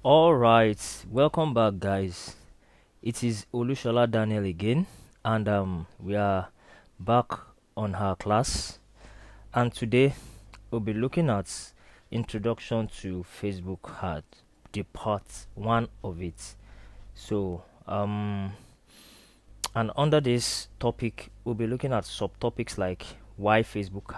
All right, welcome back, guys. It is Olushola Daniel again, and we are back on our class. And today we'll be looking at Introduction to Facebook Ad, the part one of it. So, and under this topic, we'll be looking at subtopics like why Facebook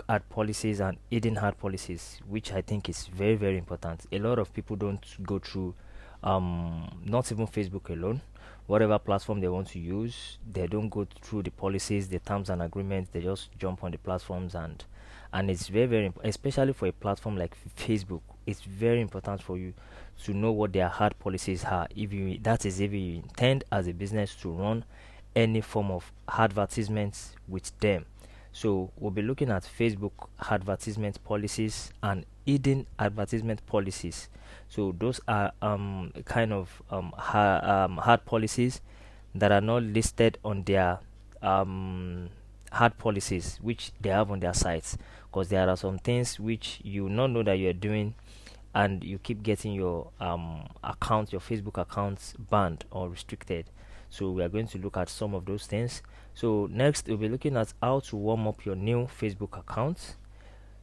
ad policies and hidden ad policies, which I think is very, very important. A lot of people don't go through, not even Facebook alone, whatever platform they want to use, they don't go through the policies, the terms and agreements. They just jump on the platforms, and it's very, very especially for a platform like Facebook. It's very important for you to know what their ad policies are. If you intend as a business to run any form of advertisements with them. So we'll be looking at Facebook advertisement policies and hidden advertisement policies. So those are kind of hard policies that are not listed on their hard policies which they have on their sites, because there are some things which you not know that you're doing, and you keep getting your your Facebook accounts banned or restricted. So we are going to look at some of those things. So next we'll be looking at how to warm up your new Facebook account.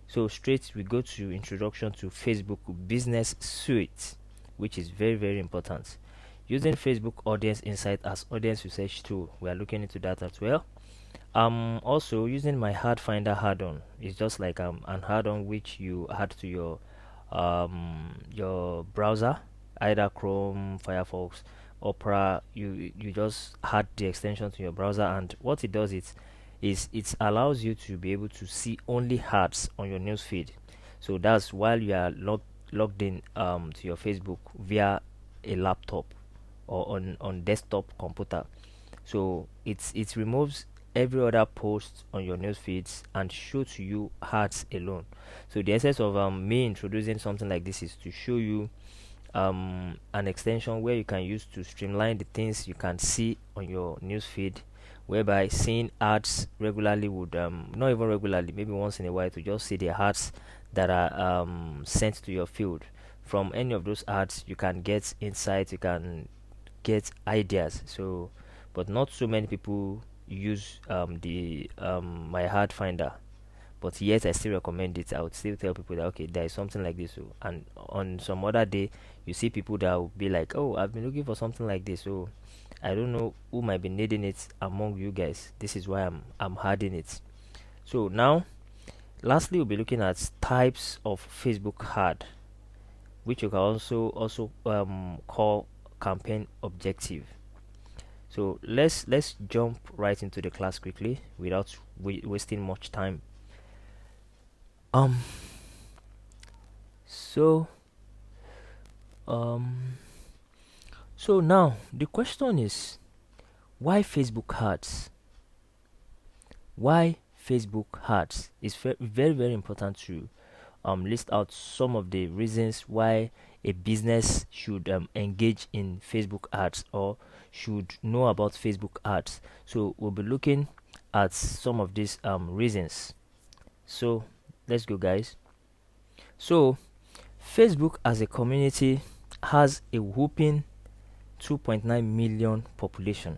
So straight we go to introduction to Facebook Business Suite, which is very, very important. Using Facebook Audience Insight as audience research tool, we are looking into that as well. Also using my Ad Finder add-on. It's just like an add-on which you add to your browser, either Chrome, Firefox, Opera. You just add the extension to your browser, and what it does is it allows you to be able to see only ads on your news feed. So that's while you are logged in to your Facebook via a laptop or on desktop computer. So it removes every other post on your news feeds and show to you ads alone. So the essence of me introducing something like this is to show you an extension where you can use to streamline the things you can see on your news feed, whereby seeing ads regularly would not even regularly, maybe once in a while, to just see the ads that are sent to your field. From any of those ads you can get insights, you can get ideas. So but not so many people use the my Ad Finder, but yet I still recommend it. I would still tell people that okay, there is something like this. So, and on some other day you see people that will be like, oh, I've been looking for something like this, so I don't know who might be needing it among you guys. This is why I'm adding it. So now lastly we'll be looking at types of Facebook ad, which you can also call campaign objective. So let's jump right into the class quickly without wasting much time. Um. So um. So now the question is, why Facebook ads? Why Facebook ads? It's very, very important to list out some of the reasons why a business should engage in Facebook ads or should know about Facebook ads. So we'll be looking at some of these reasons. So let's go, guys. So Facebook as a community has a whopping 2.9 million population,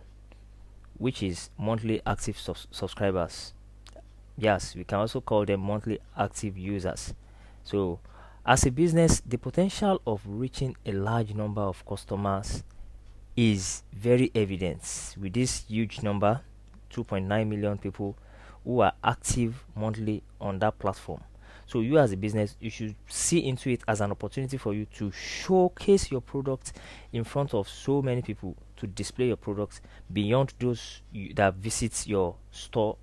which is monthly active subscribers. Yes, we can also call them monthly active users. So as a business, the potential of reaching a large number of customers is very evident with this huge number, 2.9 million people who are active monthly on that platform. So you as a business, you should see into it as an opportunity for you to showcase your product in front of so many people, to display your products beyond those that visit your store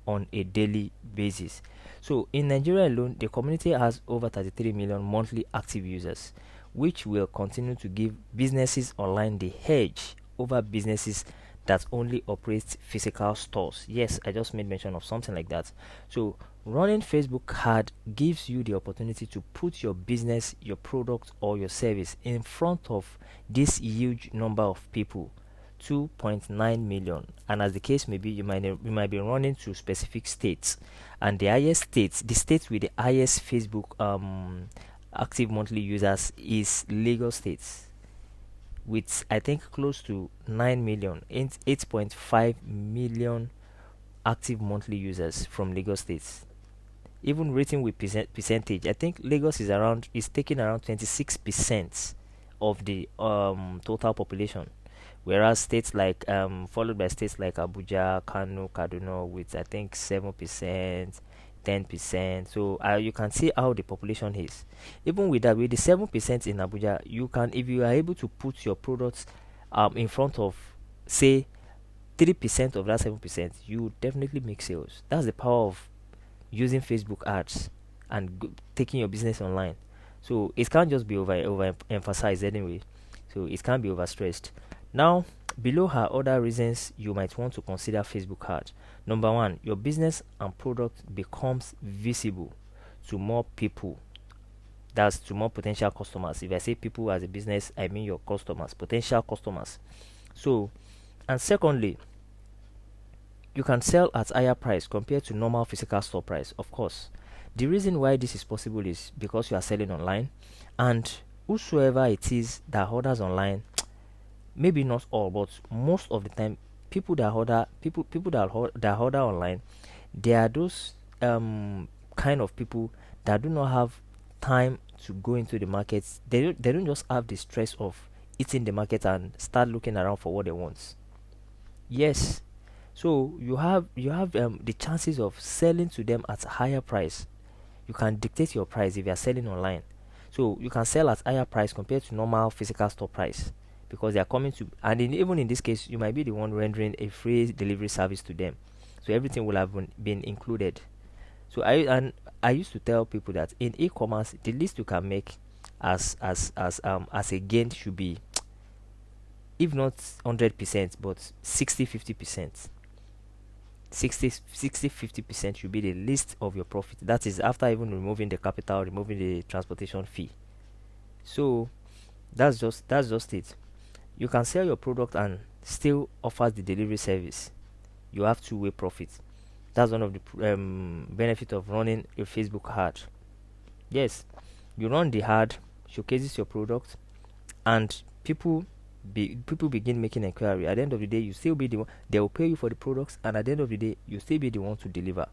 on a daily basis. So in Nigeria alone, the community has over 33 million monthly active users, which will continue to give businesses online the edge over businesses that only operate physical stores. Yes, I just made mention of something like that. So running Facebook ad gives you the opportunity to put your business, your product, or your service in front of this huge number of people, 2.9 million. And as the case may be, you might be running to specific states, and the highest states, the states with the highest Facebook active monthly users is Lagos State, with I think close to 9 million, 8.5 million active monthly users from Lagos State. Even rating with percentage, I think Lagos is taking around 26% of the total population, whereas states like followed by states like Abuja, Kano, Kaduna with I think 7%, 10%. So you can see how the population is. Even with that, with the 7% in Abuja, you can, if you are able to put your products in front of, say, 3% of that 7%, you definitely make sales. That's the power of using Facebook ads and taking your business online. So it can't just be over emphasized anyway. So it can't be overstressed. Now, below are other reasons you might want to consider Facebook ads. Number one, your business and product becomes visible to more people. That's to more potential customers. If I say people as a business, I mean your customers, potential customers. So, and secondly, you can sell at higher price compared to normal physical store price. Of course, the reason why this is possible is because you are selling online, and whosoever it is that orders online, maybe not all, but most of the time, people that order online, they are those kind of people that do not have time to go into the market. They don't just have the stress of eating the market and start looking around for what they want. Yes, so you have the chances of selling to them at a higher price. You can dictate your price if you are selling online. So you can sell at higher price compared to normal physical store price, because they are coming to, and even in this case, you might be the one rendering a free delivery service to them. So everything will have been included. So I used to tell people that in e-commerce, the least you can make as a gain should be, if not 100%, but 60-50%. 60-50% should be the least of your profit. That is after even removing the capital, removing the transportation fee. So that's just it. You can sell your product and still offers the delivery service. You have two-way profit. That's one of the benefit of running a Facebook ad. Yes, you run the ad, showcases your product, and people begin making inquiry. At the end of the day, you still be the one. They will pay you for the products, and at the end of the day, you still be the one to deliver.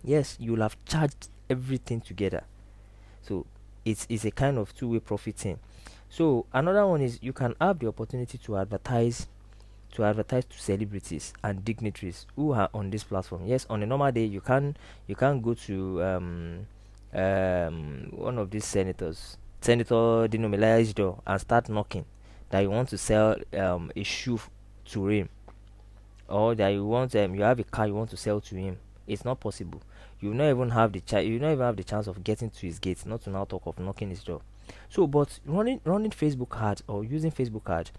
Yes, you'll have charged everything together. So it's a kind of two-way profit thing. So another one is you can have the opportunity to advertise to celebrities and dignitaries who are on this platform. Yes, on a normal day, you can go to one of these senators, Senator Dino Melaye's door, and start knocking that you want to sell a shoe to him, or that you have a car you want to sell to him. It's not possible. You not even have the chance of getting to his gate, not to now talk of knocking his door. So, but running Facebook ads or using Facebook ads,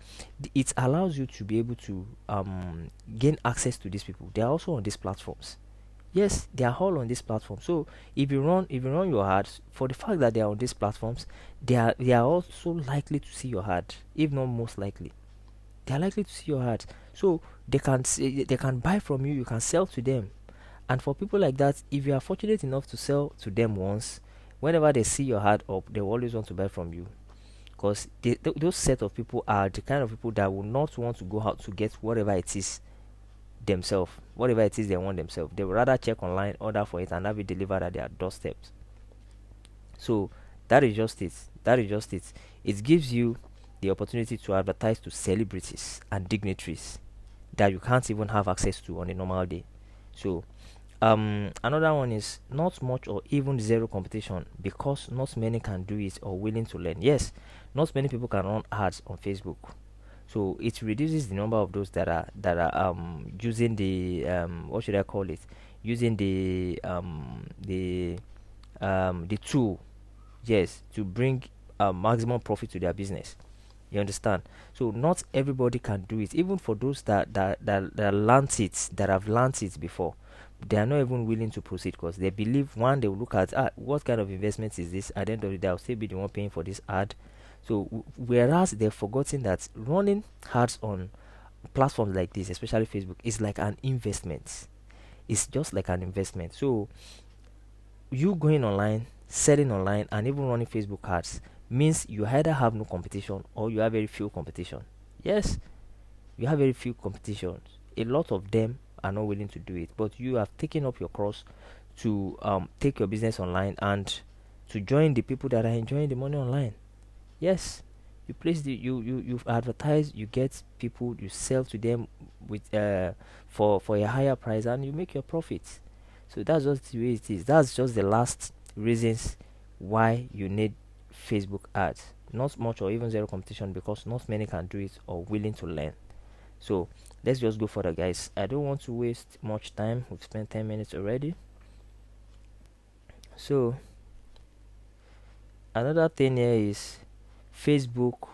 it allows you to be able to gain access to these people. They are also on these platforms. Yes, they are all on this platform. So if you run your ads, for the fact that they are on these platforms, they are also likely to see your ad, if not most likely. They are likely to see your ad. So they can buy from you, you can sell to them. And for people like that, if you are fortunate enough to sell to them once, whenever they see your ad up, they will always want to buy from you, because those set of people are the kind of people that will not want to go out to get whatever it is themselves, whatever it is they want themselves. They would rather check online, order for it, and have it delivered at their doorsteps. So that is just it. That is just it. It gives you the opportunity to advertise to celebrities and dignitaries that you can't even have access to on a normal day. So another one is not much or even zero competition, because not many can do it or willing to learn. Yes, not many people can run ads on Facebook. So it reduces the number of those that are using the what should I call it? Using the tool, yes, to bring maximum profit to their business. You understand? So not everybody can do it. Even for those that learnt it, that have learnt it before, they are not even willing to proceed, because they believe, one, they will look at, what kind of investment is this? At the end of the day, I'll still be the one paying for this ad. So whereas they've forgotten that running ads on platforms like this, especially Facebook, is like an investment. It's just like an investment. So you going online, selling online and even running Facebook ads means you either have no competition or you have very few competition. Yes, you have very few competitions. A lot of them are not willing to do it, but you have taken up your cross to take your business online and to join the people that are enjoying the money online. Yes, you place the you advertise, you get people, you sell to them with for a higher price, and you make your profits. So that's just the way it is. That's just the last reasons why you need Facebook ads. Not much or even zero competition, because not many can do it or willing to learn. So let's just go further, guys. I don't want to waste much time. We've spent 10 minutes already. So another thing here is Facebook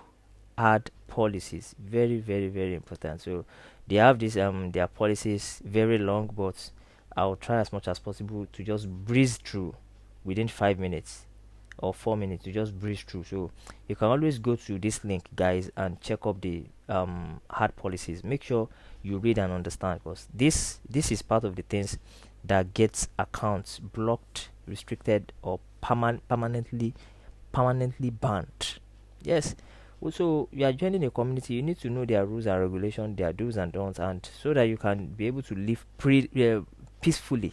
ad policies. Very, very, very important. So they have this their policies very long, but I'll try as much as possible to just breeze through within 5 minutes or 4 minutes, to just breeze through. So you can always go to this link, guys, and check up the ad policies. Make sure you read and understand, because this is part of the things that gets accounts blocked, restricted, or permanently banned. Yes. Also, you are joining a community, you need to know their rules and regulations, their do's and don'ts, and so that you can be able to live peacefully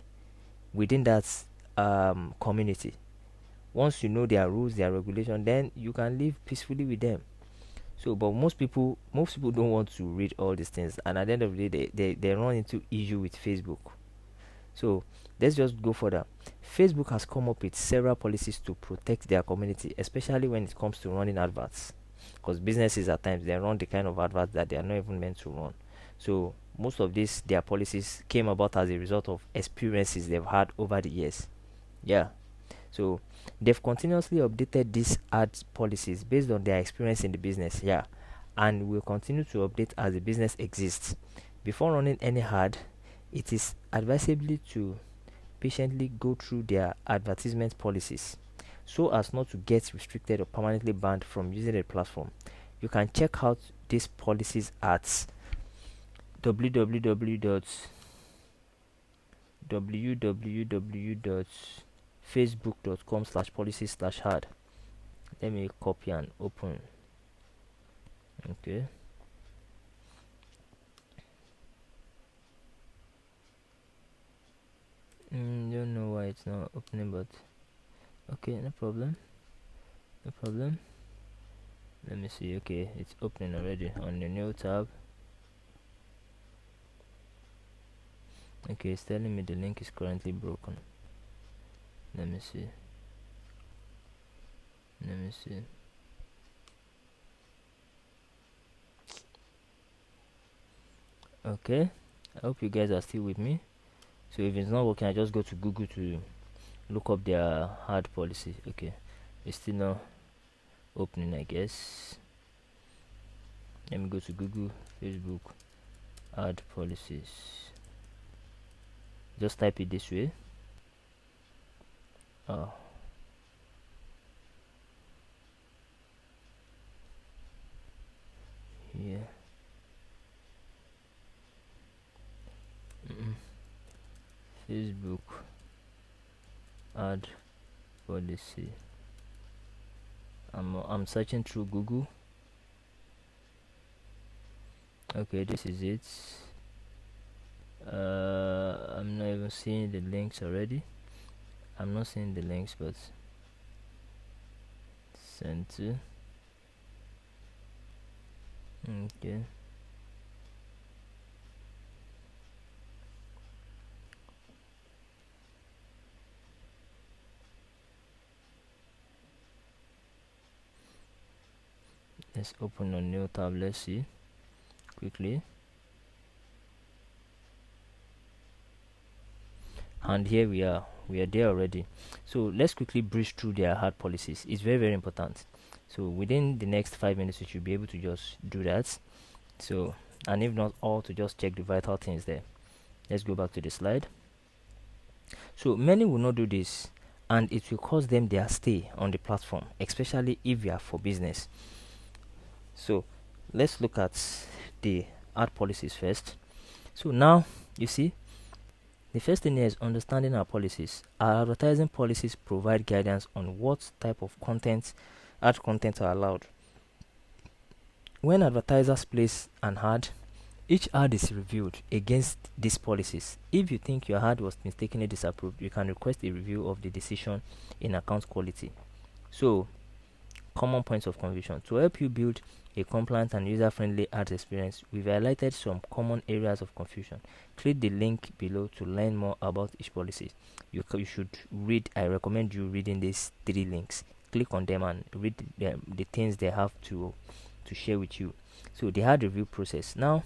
within that community. Once you know their rules, their regulation, then you can live peacefully with them. So, but most people don't want to read all these things, and at the end of the day, they run into issue with Facebook. So let's just go further. Facebook has come up with several policies to protect their community, especially when it comes to running adverts, because businesses at times they run the kind of adverts that they are not even meant to run. So most of these their policies came about as a result of experiences they've had over the years. Yeah. So they've continuously updated these ad policies based on their experience in the business. Yeah. And will continue to update as the business exists. Before running any ad, it is advisable to patiently go through their advertisement policies so as not to get restricted or permanently banned from using the platform. You can check out these policies at www.facebook.com/policies/ad. Let me copy and open. Okay. Don't know why it's not opening, but okay, no problem. No problem. Let me see. Okay, it's opening already on the new tab. Okay, it's telling me the link is currently broken. Let me see. Okay, I hope you guys are still with me. So if it's not working, I just go to Google to look up their ad policy. Okay, it's still not opening, I guess. Let me go to Google, Facebook ad policies. Just type it this way. Oh, yeah. Facebook ad policy. I'm searching through Google. Okay, this is it. I'm not even seeing the links already. I'm not seeing the links, but send to. Okay. Let's open a new tab. Let's see quickly. And here we are there already. So let's quickly breeze through their hard policies. It's very, very important. So within the next 5 minutes, you should be able to just do that. So, and if not all, to just check the vital things there. Let's go back to the slide. So many will not do this, and it will cost them their stay on the platform, especially if you are for business. So let's look at the ad policies first. So now you see The first thing here is understanding our policies. Our advertising policies provide guidance on what type of ad content are allowed. When advertisers place an ad, each ad is reviewed against these policies. If you think your ad was mistakenly disapproved, you can request a review of the decision in account quality. So, common points of confusion. To help you build a compliant and user-friendly ads experience, we've highlighted some common areas of confusion. Click the link below to learn more about each policy. You should read. I recommend you reading these 3 links. Click on them and read the things they have to share with you. So the ad review process. Now,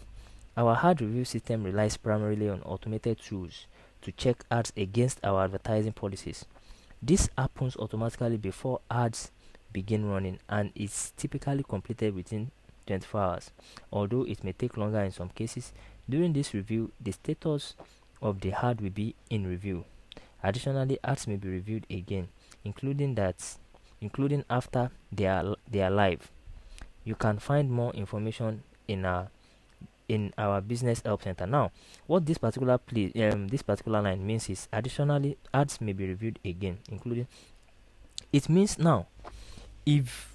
our ad review system relies primarily on automated tools to check ads against our advertising policies. This happens automatically before ads begin running and is typically completed within 24 hours, although it may take longer in some cases. During this review, the status of the ad will be in review. Additionally, ads may be reviewed again, including after they are live. You can find more information in our business help center. Now, what this particular line means is, additionally, ads may be reviewed again, including. It means now, if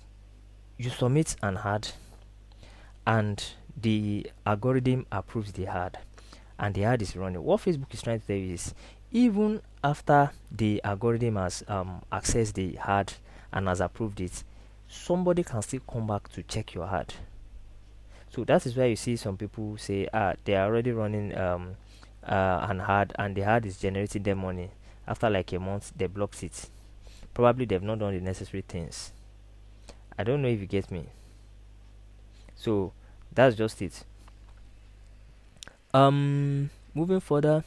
you submit an ad and the algorithm approves the ad and the ad is running, what Facebook is trying to tell you is, even after the algorithm has accessed the ad and has approved it, somebody can still come back to check your ad. So that is why you see some people say they are already running an ad and the ad is generating them money. After like a month, they blocked it. Probably they've not done the necessary things. I don't know if you get me. So that's just it. Moving further,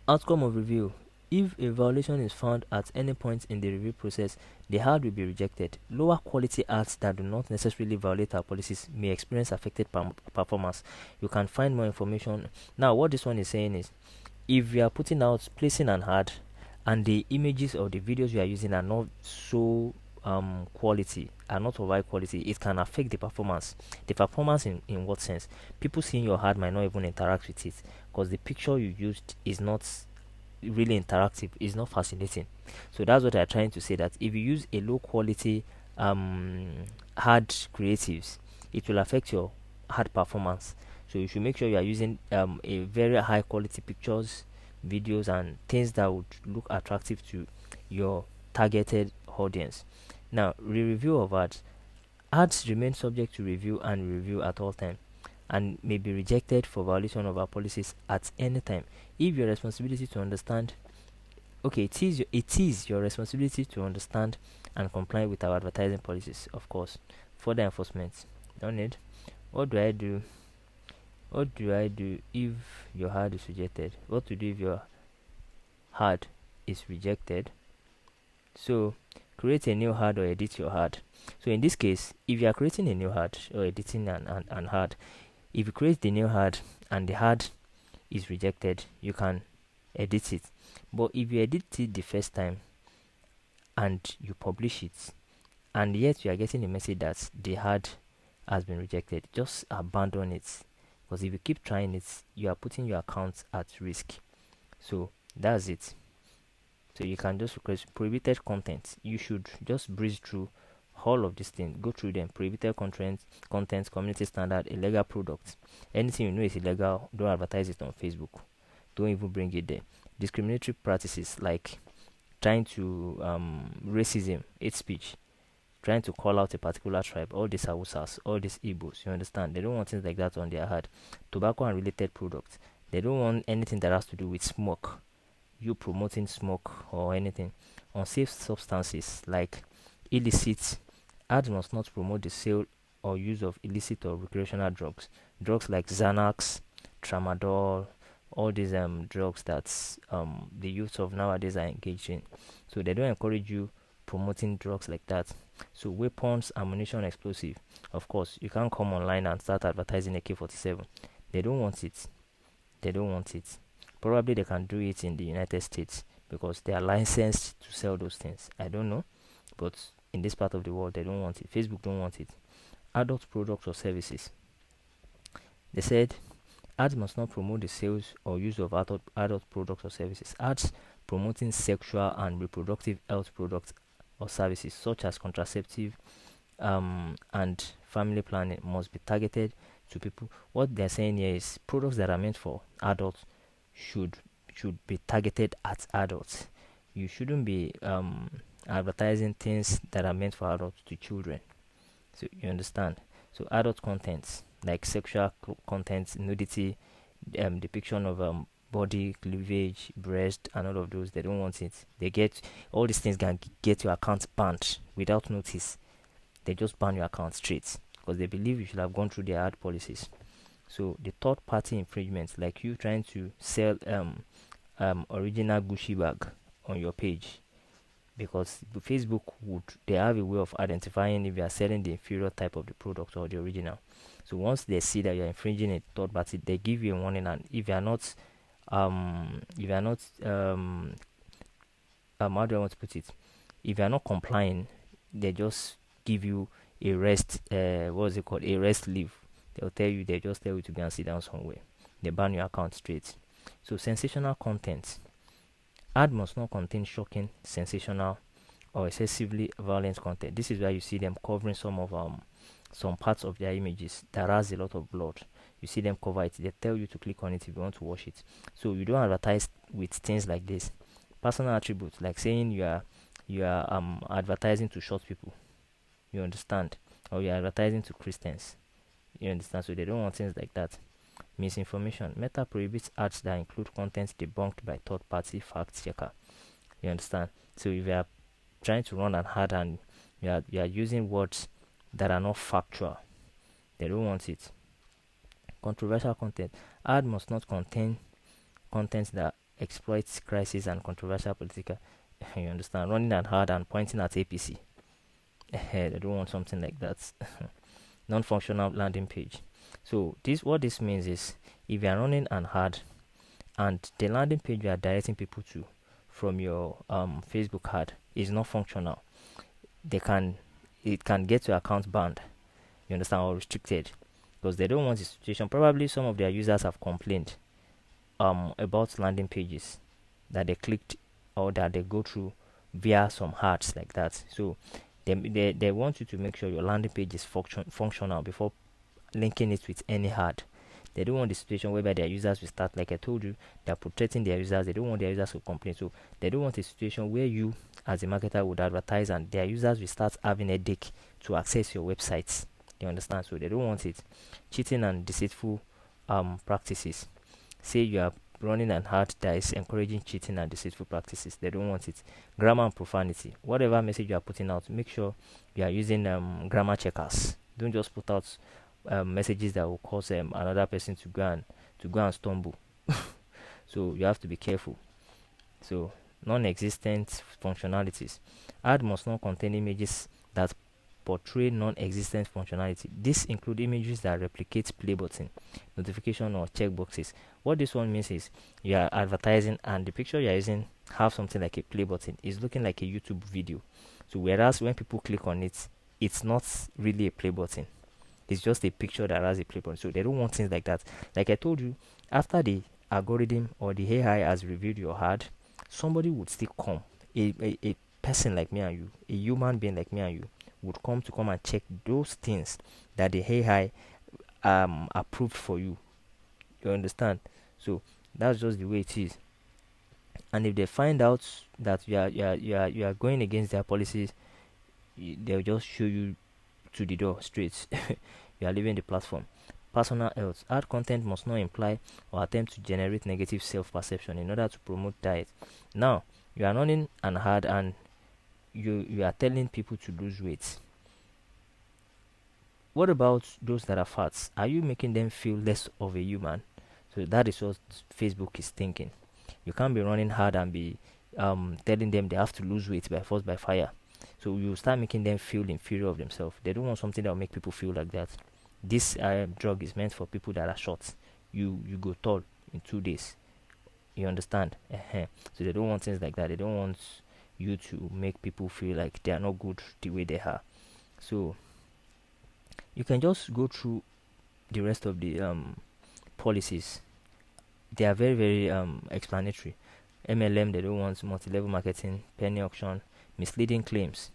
outcome of review. If a violation is found at any point in the review process, the ad will be rejected. Lower quality ads that do not necessarily violate our policies may experience affected performance. You can find more information. Now, what this one is saying is, if you are placing an ad and the images or the videos you are using are not so quality, are not of high quality, it can affect the performance. The performance in what sense? People seeing your ad might not even interact with it because the picture you used is not really interactive, is not fascinating. So that's what I'm trying to say, that if you use a low quality ad creatives, it will affect your ad performance. So you should make sure you are using a very high quality pictures, videos, and things that would look attractive to your targeted audience. Now, review of ads remain subject to review and review at all time and may be rejected for violation of our policies at any time. If your responsibility to understand, it is your responsibility to understand and comply with our advertising policies, of course. Further enforcement, don't need. What do I do? What do I do if your ad is rejected? What to do if your ad is rejected? So, create a new ad or edit your ad. So in this case, if you are creating a new ad or editing an ad, if you create the new ad and the ad is rejected, you can edit it. But if you edit it the first time and you publish it, and yet you are getting a message that the ad has been rejected, just abandon it. Because if you keep trying it, you are putting your account at risk. So that's it. So you can just request prohibited content. You should just breeze through all of these things. Go through them. Prohibited content, community standard, illegal products. Anything you know is illegal, don't advertise it on Facebook. Don't even bring it there. Discriminatory practices like trying to racism, hate speech, trying to call out a particular tribe, all these Hausas, all these Igbos, you understand? They don't want things like that on their ad. Tobacco and related products. They don't want anything that has to do with smoke. You promoting smoke or anything. Unsafe substances like illicit. Ads must not promote the sale or use of illicit or recreational drugs. Drugs like Xanax, Tramadol, all these drugs that the youth of nowadays are engaged in. So they don't encourage you promoting drugs like that. So weapons, ammunition, explosive. Of course, you can't come online and start advertising AK-47. They don't want it. They don't want it. Probably they can do it in the United States because they are licensed to sell those things. I don't know, but in this part of the world, they don't want it. Facebook don't want it. Adult products or services. They said Ads must not promote the sales or use of adult products or services. Ads promoting sexual and reproductive health products or services such as contraceptive and family planning must be targeted to people. What they're saying here is products that are meant for adults should be targeted at adults. You shouldn't be advertising things that are meant for adults to children. So you understand. So adult contents like sexual content, nudity, depiction of body, cleavage, breast, and all of those. They don't want it. They get all these things can get your account banned without notice. They just ban your account straight because they believe you should have gone through their ad policies. So the third party infringements, like you trying to sell original Gucci bag on your page, because Facebook would they have a way of identifying if you are selling the inferior type of the product or the original. So once they see that you are infringing a third party, they give you a warning, and if you are not how do I want to put it? If you are not complying, they just give you a rest. What's it called? A rest leave. They just tell you to go and sit down somewhere. They ban your account straight. So sensational content. Ad must not contain shocking, sensational, or excessively violent content. This is why you see them covering some parts of their images that has a lot of blood. You see them cover it. They tell you to click on it if you want to watch it. So you don't advertise with things like this. Personal attributes, like saying you are advertising to short people. You understand? Or you are advertising to Christians. You understand? So they don't want things like that. Misinformation. Meta prohibits ads that include content debunked by third-party fact checker. You understand? So if you are trying to run an ad and you are using words that are not factual, they don't want it. Controversial content. Ad must not contain content that exploits crisis and controversial political. You understand? Running an ad and pointing at APC. They don't want something like that. Non-functional landing page. So what this means is if you are running an ad and the landing page you are directing people to from your Facebook ad is not functional, it can get your account banned. You understand, or restricted, because they don't want the situation. Probably some of their users have complained about landing pages that they clicked or that they go through via some ads like that. So they want you to make sure your landing page is functional before linking it with any ad. They don't want the situation whereby their users will start, like I told you, they're protecting their users. They don't want their users to complain. So they don't want a situation where you, as a marketer, would advertise and their users will start having a headache to access your websites. You understand? So they don't want it. Cheating and deceitful practices. Say you are running an ad that is encouraging cheating and deceitful practices. They don't want it. Grammar and profanity. Whatever message you are putting out, make sure you are using grammar checkers. Don't just put out messages that will cause another person to go and stumble. So you have to be careful. So non-existent functionalities. Ad must not contain images that portray non-existent functionality. This include images that replicate play button, notification, or checkboxes. What this one means is you are advertising and the picture you are using have something like a play button. It's looking like a YouTube video. So whereas when people click on it, it's not really a play button. It's just a picture that has a play button. So they don't want things like that. Like I told you, after the algorithm or the AI has reviewed your ad, somebody would still come. A person like me and you, a human being like me and you, would come and check those things that the AI approved for you. You understand? So that's just the way it is. And if they find out that you are going against their policies, they'll just show you to the door straight. You are leaving the platform. Personal health. Ad content must not imply or attempt to generate negative self-perception in order to promote diet. Now, you are running an ad and you are telling people to lose weight. What about those that are fat? Are you making them feel less of a human? So that is what Facebook is thinking. You can't be running hard and be telling them they have to lose weight by force by fire. So you start making them feel inferior of themselves. They don't want something that will make people feel like that. This drug is meant for people that are short. You go tall in 2 days. You understand? So they don't want things like that. They don't want you to make people feel like they are not good the way they are. So you can just go through the rest of the policies, they are very, very explanatory. MLM, they don't want multi-level marketing, penny auction, misleading claims.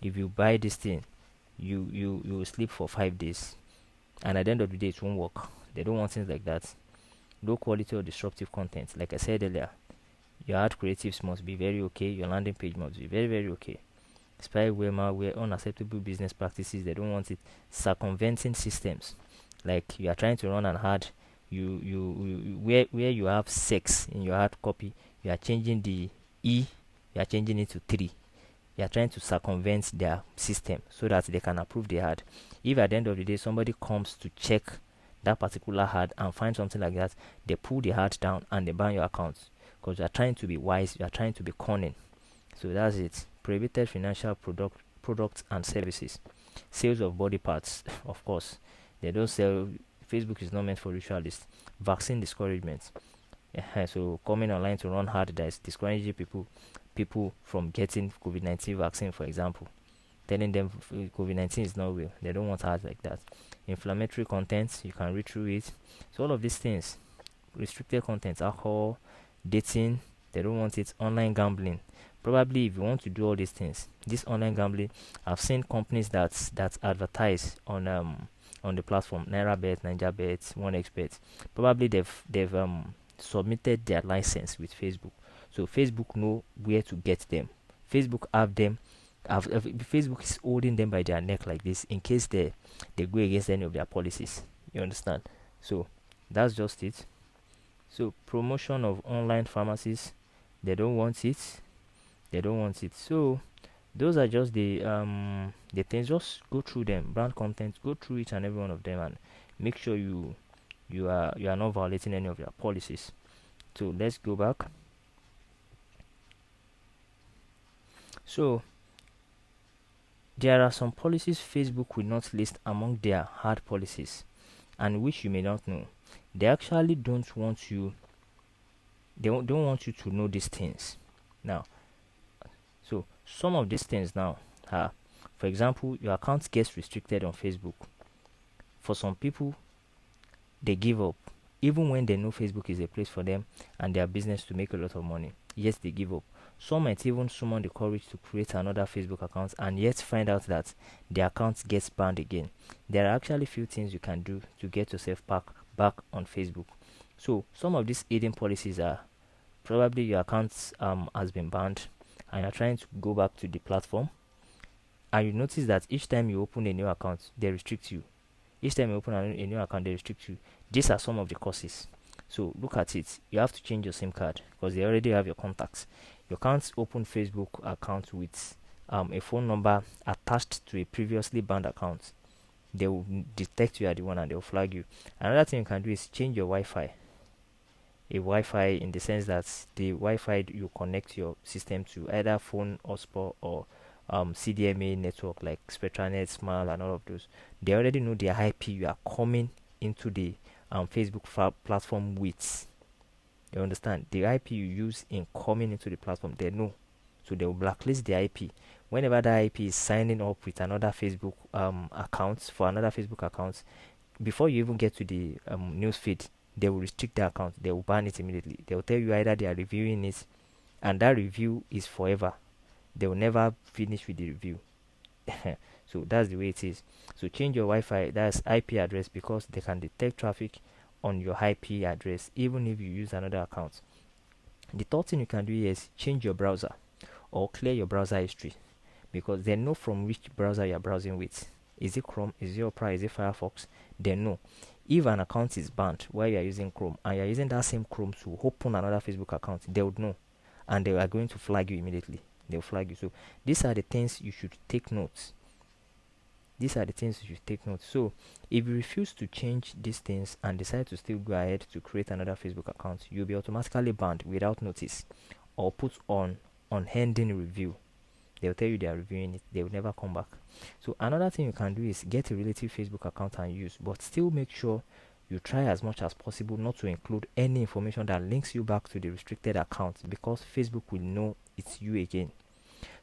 If you buy this thing, you will sleep for 5 days, and at the end of the day, it won't work. They don't want things like that. Low quality or disruptive content. Like I said earlier, your ad creatives must be very okay. Your landing page must be very, very okay. Spyware, malware, unacceptable business practices. They don't want it. Circumventing systems. Like you are trying to run an ad, where you have sex in your ad copy, you are changing the e, you are changing it to 3. You are trying to circumvent their system so that they can approve the ad. If at the end of the day somebody comes to check that particular ad and find something like that, they pull the ad down and they ban your account, because you are trying to be wise, you are trying to be cunning. So that's it. Prohibited financial products and services. Sales of body parts, of course. They don't sell. Facebook is not meant for ritualists. Vaccine discouragement. So coming online to run hard, that is discouraging people from getting COVID-19 vaccine, for example, telling them COVID-19 is not real. They don't want ads like that. Inflammatory content, you can read through it. So all of these things. Restricted content, alcohol, dating, they don't want it. Online gambling. Probably if you want to do all these things, this online gambling, I've seen companies that advertise on the platform, NairaBet, NigerBet, OneXBet. Probably they've submitted their license with Facebook, so Facebook know where to get them. Facebook have them. Facebook is holding them by their neck like this in case they go against any of their policies. You understand? So that's just it. So promotion of online pharmacies, they don't want it. They don't want it. So those are just the things. Just go through them. Brand content, go through each and every one of them, and make sure you are not violating any of your policies. So let's go back. So there are some policies Facebook will not list among their hard policies, and which you may not know. They actually don't want you. They don't want you to know these things. Now, so some of these things now are, for example, your account gets restricted on Facebook. For some people, they give up, even when they know Facebook is a place for them and their business to make a lot of money. Yes, they give up. Some might even summon the courage to create another Facebook account and yet find out that their account gets banned again. There are actually few things you can do to get yourself back on Facebook. So some of these hidden policies are, probably your account has been banned and you're trying to go back to the platform, and you notice that each time you open a new account, they restrict you. Each time you open a new account, they restrict you. These are some of the causes. So look at it. You have to change your SIM card because they already have your contacts. You can't open Facebook account with a phone number attached to a previously banned account. They will detect you are the one and they will flag you. Another thing you can do is change your Wi-Fi. A Wi-Fi in the sense that the Wi-Fi you connect your system to, either phone hotspot or CDMA network like SpectraNet, Smile, and all of those. They already know the IP you are coming into the Facebook platform with. You understand? The IP you use in coming into the platform, they know. So they will blacklist the IP. Whenever the IP is signing up with another Facebook account, for another Facebook account, before you even get to the news feed, they will restrict the account. They will ban it immediately. They will tell you either they are reviewing it, and that review is forever. They will never finish with the review. So that's the way it is. So change your Wi-Fi, that's IP address, because they can detect traffic on your IP address even if you use another account. The third thing you can do is change your browser or clear your browser history, because they know from which browser you're browsing with. Is it Chrome? Is it Opera? Is it Firefox? They know. If an account is banned while you're using Chrome and you're using that same Chrome to open another Facebook account, they would know, and they are going to flag you immediately. They'll flag you. So these are the things you should take notes. So if you refuse to change these things and decide to still go ahead to create another Facebook account, you'll be automatically banned without notice or put on pending review. They'll tell you they are reviewing it. They will never come back. So another thing you can do is get a relative Facebook account and use, but still make sure you try as much as possible not to include any information that links you back to the restricted account, because Facebook will know it's you again.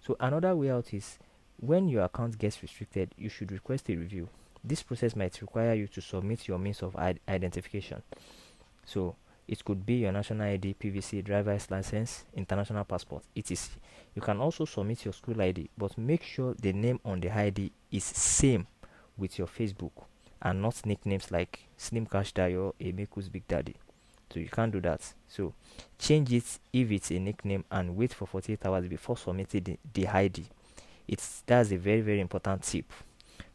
So another way out is, when your account gets restricted, you should request a review. This process might require you to submit your means of identification. So it could be your national ID, PVC, driver's license, international passport, etc. You can also submit your school ID, but make sure the name on the ID is same with your Facebook and not nicknames like Slim Cash Dayo or Emeku's Big Daddy. So you can't do that. So change it if it's a nickname and wait for 48 hours before submitting the ID. That's a very, very important tip.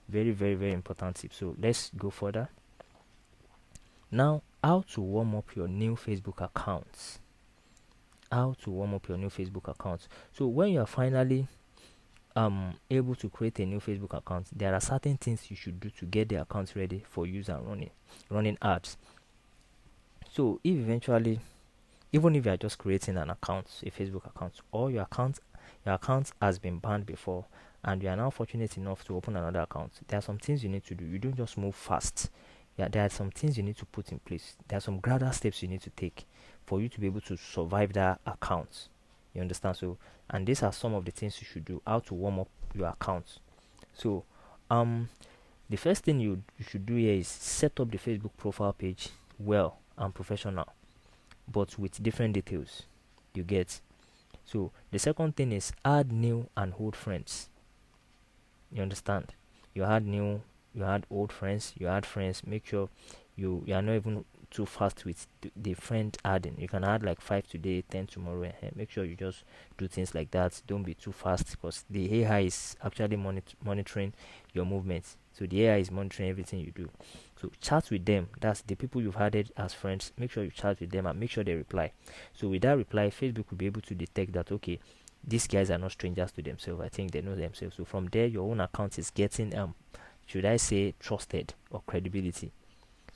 Very, very, very important tip. So let's go further. Now, how to warm up your new Facebook accounts. How to warm up your new Facebook accounts. So when you are finally able to create a new Facebook account, there are certain things you should do to get the account ready for use and running ads. So if eventually, even if you are just creating an account, a Facebook account, or your account has been banned before and you are now fortunate enough to open another account, there are some things you need to do. You don't just move fast. Yeah, there are some things you need to put in place. There are some gradual steps you need to take for you to be able to survive that account. You understand? So, and these are some of the things you should do, how to warm up your account. So the first thing you should do here is set up the Facebook profile page well and professional, but with different details. You get? So the second thing is add new and old friends. You understand? You add old friends, you add friends. Make sure you are not even too fast with the friend adding. You can add like 5 today, 10 tomorrow, and make sure you just do things like that. Don't be too fast, because the AI is actually monitoring your movements. So the AI is monitoring everything you do. So chat with them. That's the people you've added as friends. Make sure you chat with them and make sure they reply. So with that reply, Facebook will be able to detect that, okay, these guys are not strangers to themselves. I think they know themselves. So from there, your own account is getting should I say trusted or credibility.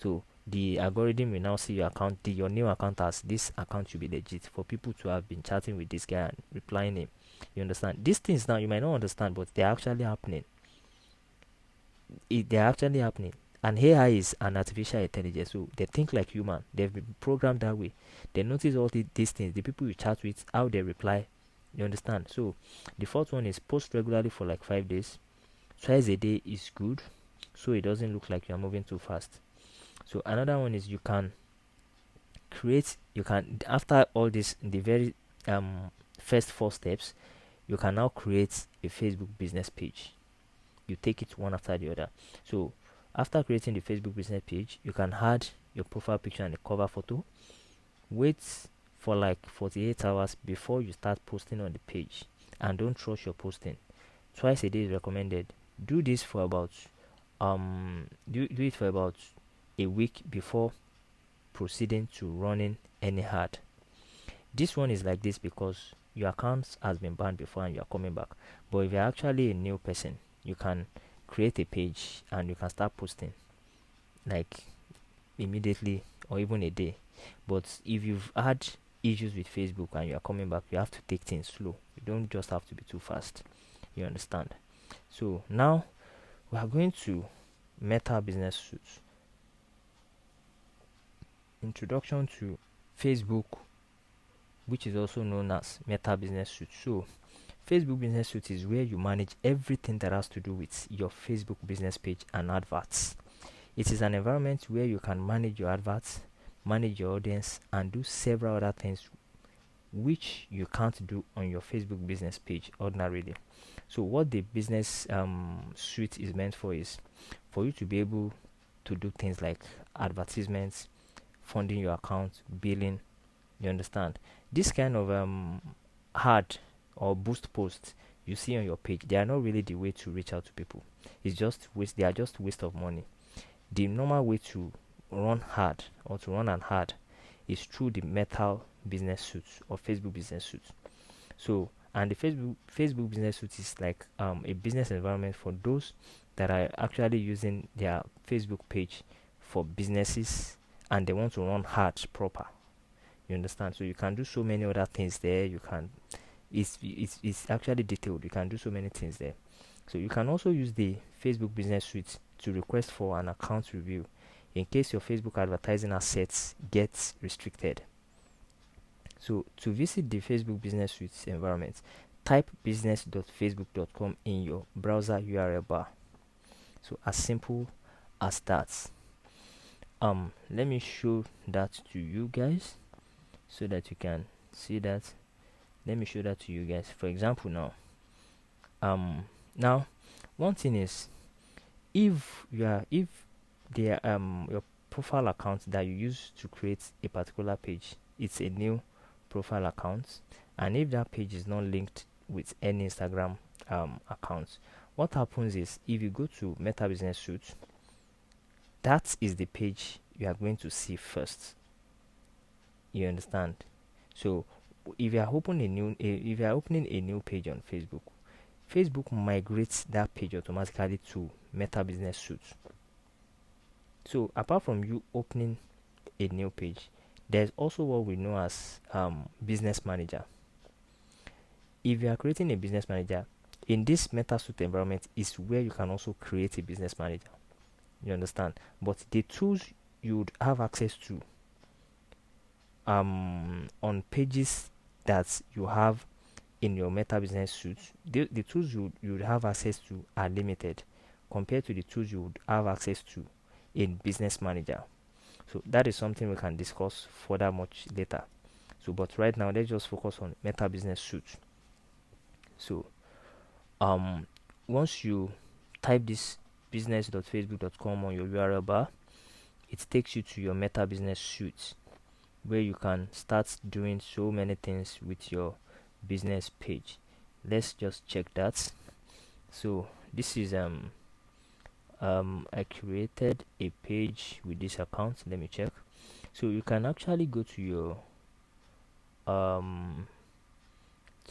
So the algorithm will now see your account, your new account, as this account should be legit for people to have been chatting with this guy and replying him. You understand? These things now you might not understand, but they're actually happening. They're actually happening. And AI is an artificial intelligence, so they think like human. They've been programmed that way. They notice all these things, the people you chat with, how they reply. You understand? So the fourth one is post regularly for like 5 days. Twice a day is good, so it doesn't look like you're moving too fast. So another one is you can after all this, the very first 4 steps, you can now create a Facebook business page. You take it one after the other. So after creating the Facebook business page, you can add your profile picture and a cover photo. Wait for like 48 hours before you start posting on the page, and don't trust your posting. Twice a day is recommended. Do this for about do it for about a week before proceeding to running any ad. This one is like this because your account has been banned before and you are coming back. But if you're actually a new person, you can create a page and you can start posting like immediately or even a day. But if you've had issues with Facebook and you are coming back, you have to take things slow. You don't just have to be too fast. You understand? So now we are going to Meta Business Suite. Introduction to Facebook, which is also known as Meta Business Suite. So Facebook Business Suite is where you manage everything that has to do with your Facebook business page and adverts. It is an environment where you can manage your adverts, manage your audience, and do several other things which you can't do on your Facebook business page ordinarily. So what the business suite is meant for is for you to be able to do things like advertisements, funding your account, billing. You understand? This kind of ad or boost posts you see on your page, they are not really the way to reach out to people. They are just waste of money. The normal way to run ad or to run an ad is through the Meta Business Suite or Facebook Business Suite. So, and the Facebook Business Suite is like a business environment for those that are actually using their Facebook page for businesses and they want to run ads proper. You understand? So you can do so many other things there. You can it's actually detailed. You can do so many things there. So you can also use the Facebook Business Suite to request for an account review in case your Facebook advertising assets get restricted. So to visit the Facebook Business Suite environment, type business.facebook.com in your browser URL bar. So as simple as that. Let me show that to you guys so that you can see that. Let me show that to you guys. For example, now one thing is, if the your profile account that you use to create a particular page, it's a new profile account, and if that page is not linked with any Instagram account, what happens is, if you go to Meta Business Suite, that is the page you are going to see first. You understand? So if you are opening a new page on Facebook migrates that page automatically to Meta Business Suite. So apart from you opening a new page, there's also what we know as Business Manager. If you are creating a Business Manager, in this MetaSuite environment is where you can also create a Business Manager. You understand? But the tools you would have access to on pages that you have in your Meta Business Suite, the tools you would have access to are limited compared to the tools you would have access to in Business Manager. So that is something we can discuss further much later. So but right now, let's just focus on Meta Business Suite. So once you type this business.facebook.com on your URL bar, it takes you to your Meta Business Suite, where you can start doing so many things with your business page. Let's just check that. So this is I created a page with this account. Let me check. So you can actually go to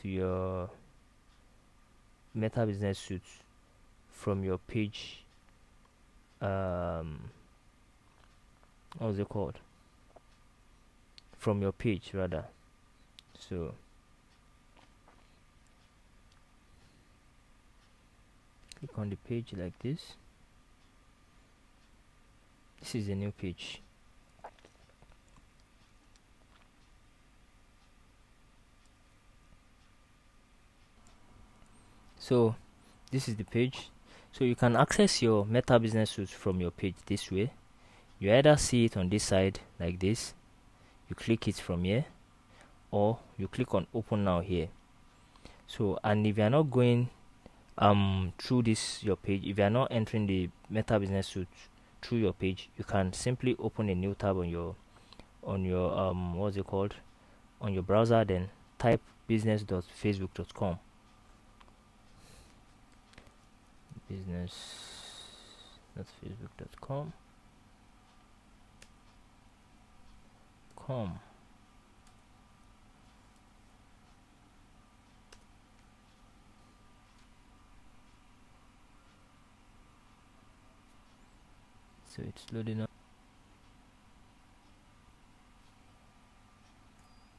your Meta Business Suite from your page. What's it called? From your page rather. So click on the page like this. This is a new page. So this is the page. So you can access your Meta Business Suite from your page this way. You either see it on this side like this, you click it from here, or you click on open now here. So, and if you are not going through this your page, if you are not entering the Meta Business Suite through your page, you can simply open a new tab on your what's it called, on your browser, then type business.facebook.com. business.facebook.com. So it's loading up.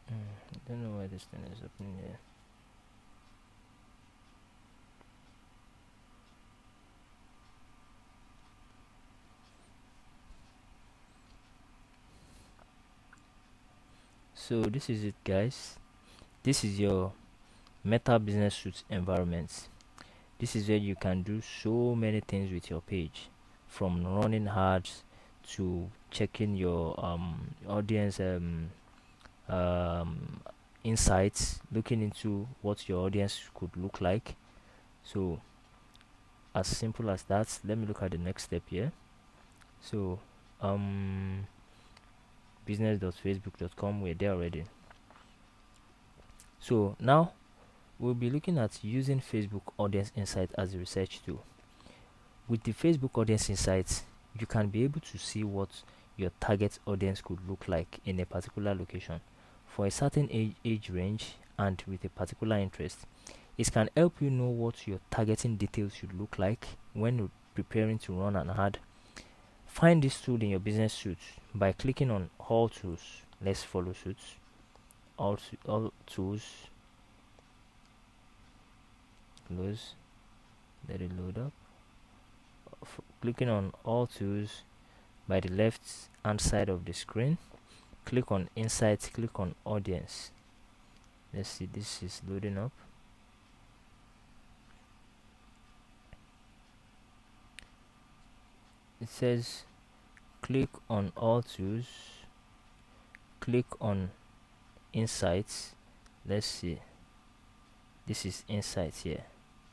I don't know why this thing is opening here. So this is it, guys. This is your Meta Business Suite environment. This is where you can do so many things with your page, from running ads to checking your audience insights, looking into what your audience could look like. So as simple as that. Let me look at the next step here. So business.facebook.com, we're there already. So now we'll be looking at using Facebook Audience Insight as a research tool. With the Facebook Audience Insights, you can be able to see what your target audience could look like in a particular location for a certain age range and with a particular interest. It can help you know what your targeting details should look like when you're preparing to run an ad. Find this tool in your business suite by clicking on All Tools. Let's follow suit. All tools. Close. Let it load up. Clicking on All Tools by the left hand side of the screen, click on Insights, click on Audience. Let's see, this is loading up. it says click on all tools, click on insights. Let's see, this is insights here,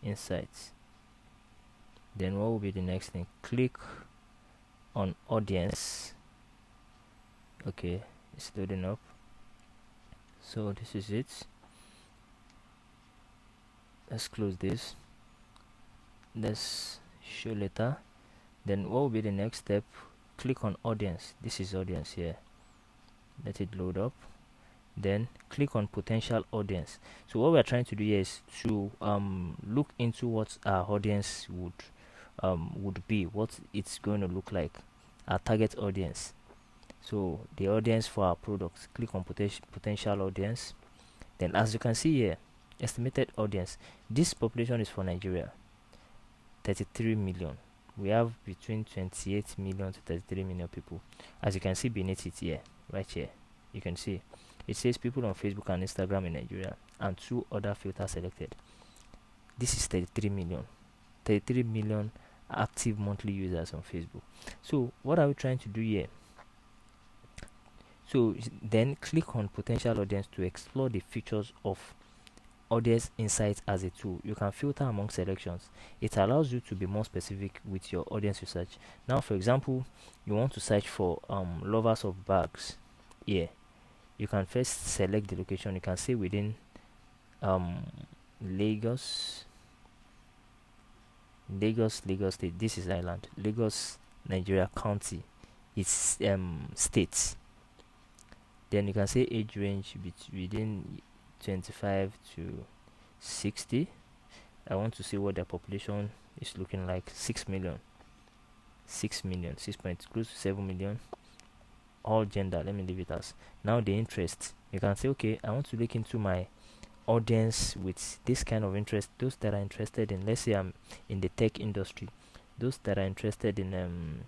insights. Then what will be the next thing? Click on audience. Okay, it's loading up. So this is it. Let's close this. Let's show later. Then what will be the next step? Click on audience. This is audience here. Let it load up. Then click on potential audience. So what we are trying to do here is to look into what our audience would be, what it's going to look like, our target audience. So the audience for our products. Click on potential audience. Then as you can see here, estimated audience. This population is for Nigeria, 33 million. We have between 28 million to 33 million people. As you can see beneath it here, right here, you can see it says people on Facebook and Instagram in Nigeria and 2 other filters selected. This is 33 million. 33 million active monthly users on Facebook. So what are we trying to do here? So then click on potential audience to explore the features of audience insights as a tool. You can filter among selections. It allows you to be more specific with your audience research. Now for example, you want to search for lovers of bags here. You can first select the location. You can say within Lagos State. This is island. Lagos, Nigeria. County, it's states. Then you can say age range within 25 to 60. I want to see what their population is looking like. 6 million, 6 point close to 7 million. All gender, let me leave it as. Now the interest, you can say okay, I want to look into my audience with this kind of interest. Those that are interested in, let's say I'm in the tech industry, those that are interested in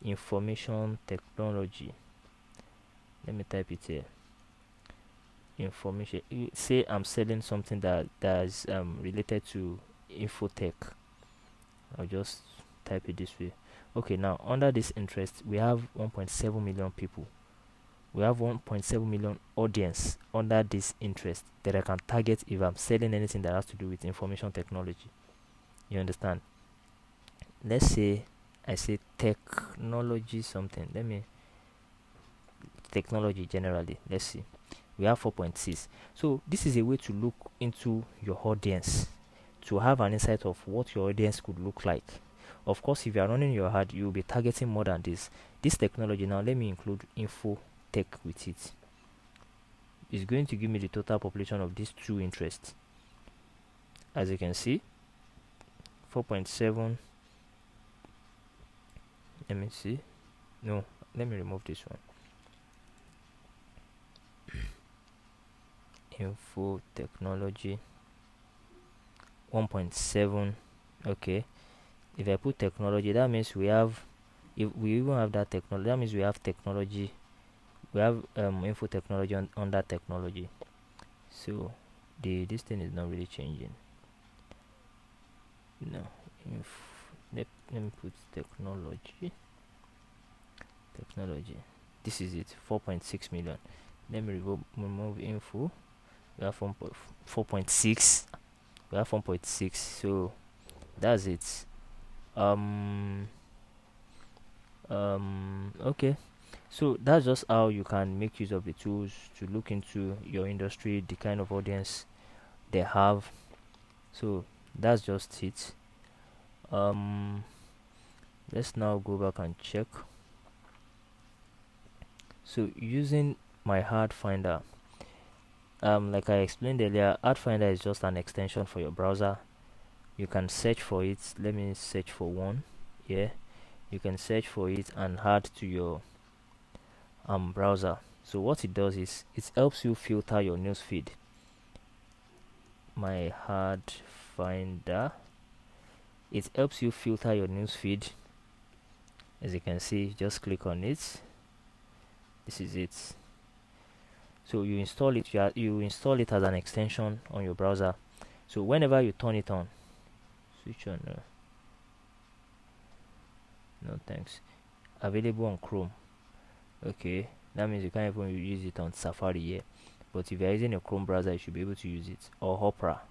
information technology. Let me type it here. Information, say I'm selling something that is related to infotech. I'll just type it this way. Okay, now under this interest we have 1.7 million people. We have 1.7 million audience under this interest that I can target if I'm selling anything that has to do with information technology. You understand? Let's say I say technology something. Let me technology generally. Let's see. We have 4.6. So this is a way to look into your audience, to have an insight of what your audience could look like. Of course, if you are running your ad, you'll be targeting more than this. This technology, now let me include info tech with it. It's going to give me the total population of these 2 interests. As you can see, 4.7. Let me see. No, let me remove this one. Info technology 1.7. okay, if I put technology, that means we have, if we even have that technology, that means we have technology, we have info technology on that technology. So this thing is not really changing. No, let me put technology. This is it, 4.6 million. Let me remove info. We have 4.6. We have 1.6. So that's it. Okay, so that's just how you can make use of the tools to look into your industry, the kind of audience they have. So that's just it. Let's now go back and check. So using my ad finder, like I explained earlier, ad finder is just an extension for your browser. You can search for it. Let me search for one. Yeah, you can search for it and add to your browser. So what it does is it helps you filter your news feed. My ad finder, it helps you filter your news feed. As you can see, just click on it. This is it. So you install it. You install it as an extension on your browser. So whenever you turn it on, switch on. No thanks. Available on Chrome. Okay, that means you can't even use it on Safari here. But if you're using a Chrome browser, you should be able to use it, or Opera.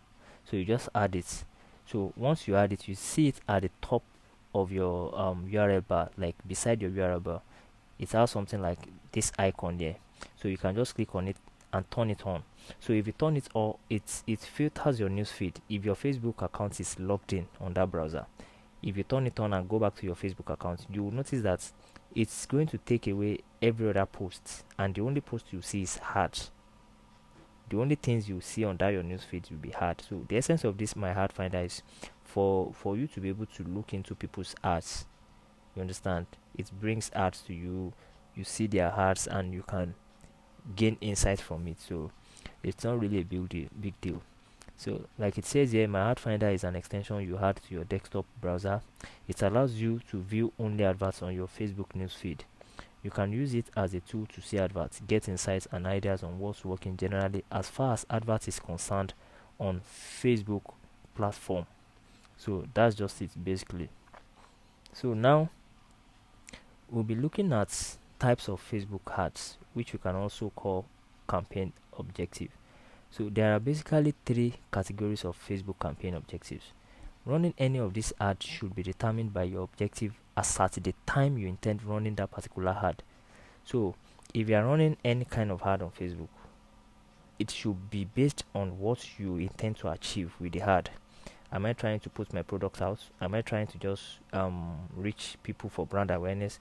So you just add it. So once you add it, you see it at the top of your URL bar, like beside your URL bar. It has something like this icon there. So you can just click on it and turn it on. So if you turn it on, it filters your newsfeed if your Facebook account is logged in on that browser. If you turn it on and go back to your Facebook account, you will notice that it's going to take away every other post, and the only post you see is ads. The only things you see on that your newsfeed will be ads. So the essence of this My Ad Finder is for you to be able to look into people's ads. You understand? It brings ads to you. You see their ads and you can gain insight from it. So it's not really a big deal. So like it says here, My Ad Finder is an extension you add to your desktop browser. It allows you to view only adverts on your Facebook newsfeed. You can use it as a tool to see adverts, get insights and ideas on what's working generally as far as adverts is concerned on Facebook platform. So that's just it basically. So now we'll be looking at types of Facebook ads, which you can also call campaign objective. So there are basically three categories of Facebook campaign objectives. Running any of these ads should be determined by your objective as at the time you intend running that particular ad. So if you are running any kind of ad on Facebook, it should be based on what you intend to achieve with the ad. Am I trying to put my product out? Am I trying to just reach people for brand awareness?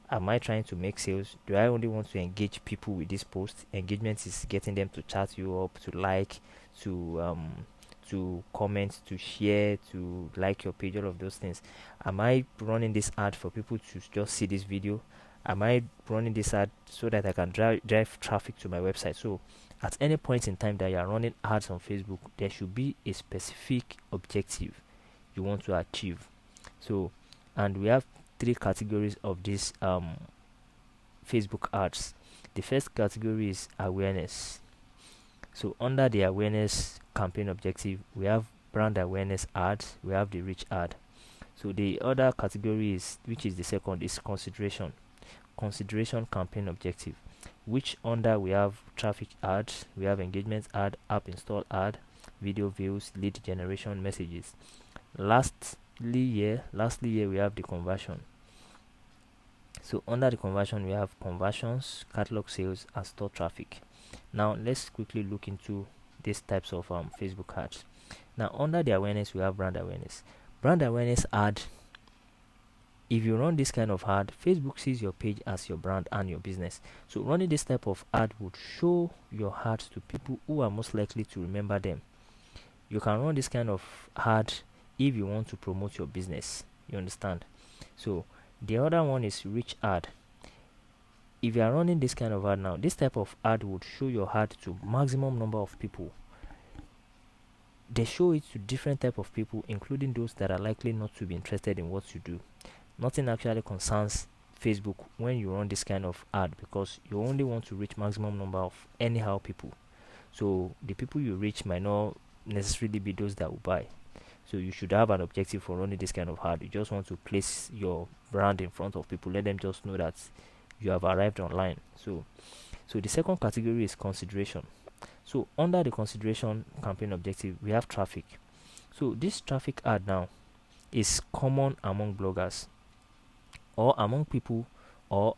Am I trying to make sales? Do I only want to engage people with this post? Engagement is getting them to chat you up, to like, to comment, to share, to like your page, all of those things. Am I running this ad for people to just see this video? Am I running this ad so that I can drive traffic to my website? So at any point in time that you are running ads on Facebook, there should be a specific objective you want to achieve. So, and we have three categories of these Facebook ads. The first category is awareness. So under the awareness campaign objective, we have brand awareness ads, we have the reach ad. So the other category is, which is the second, is consideration campaign objective, which under we have traffic ads, we have engagement ad, app install ad, video views, lead generation, messages. Lastly here we have the conversion. So under the conversion we have conversions, catalog sales and store traffic. Now let's quickly look into these types of Facebook ads. Now under the awareness we have brand awareness ad. If you run this kind of ad, Facebook sees your page as your brand and your business. So running this type of ad would show your ads to people who are most likely to remember them. You can run this kind of ad if you want to promote your business. You understand? So the other one is reach ad. If you are running this kind of ad now, this type of ad would show your ad to maximum number of people. They show it to different type of people, including those that are likely not to be interested in what you do. Nothing actually concerns Facebook when you run this kind of ad, because you only want to reach maximum number of anyhow people. So the people you reach might not necessarily be those that will buy. So you should have an objective for running this kind of ad. You just want to place your brand in front of people, let them just know that you have arrived online. So the second category is consideration. So under the consideration campaign objective we have traffic. So this traffic ad now is common among bloggers or among people or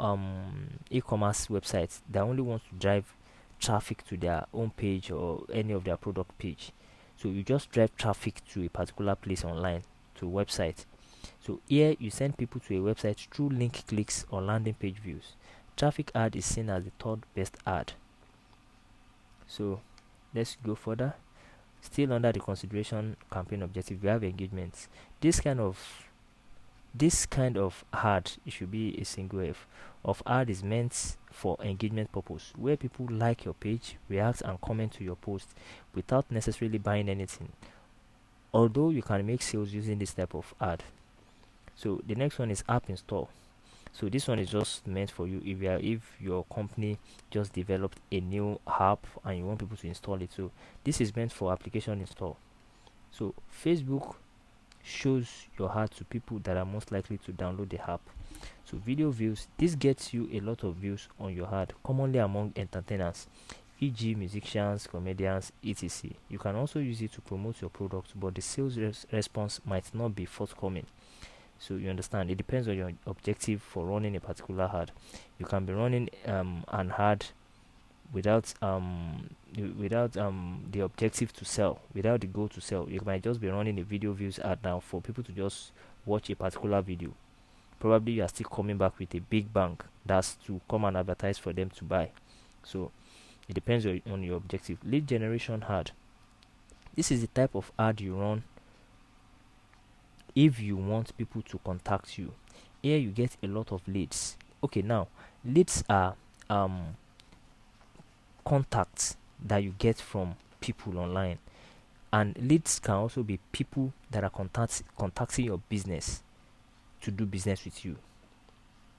e-commerce websites that only want to drive traffic to their own page or any of their product page. So you just drive traffic to a particular place online, to a website. So here you send people to a website through link clicks or landing page views. Traffic ad is seen as the third best ad. So let's go further. Still under the consideration campaign objective we have engagements. This kind of ad, it should be a single F of ad, is meant for engagement purpose, where people like your page, react and comment to your post without necessarily buying anything, although you can make sales using this type of ad. So the next one is app install. So this one is just meant for you if your company just developed a new app and you want people to install it. So this is meant for application install. So Facebook shows your ad to people that are most likely to download the app. So video views, this gets you a lot of views on your ad, commonly among entertainers, e.g. musicians, comedians, etc. You can also use it to promote your product, but the sales response might not be forthcoming. So you understand, it depends on your objective for running a particular ad. You can be running an ad without the objective to sell, without the goal to sell. You might just be running a video views ad now for people to just watch a particular video. Probably you are still coming back with a big bang that's to come and advertise for them to buy. So it depends on your objective. Lead generation ad, this is the type of ad you run if you want people to contact you. Here you get a lot of leads. Okay, now leads are contacts that you get from people online, and leads can also be people that are contacting your business to do business with you.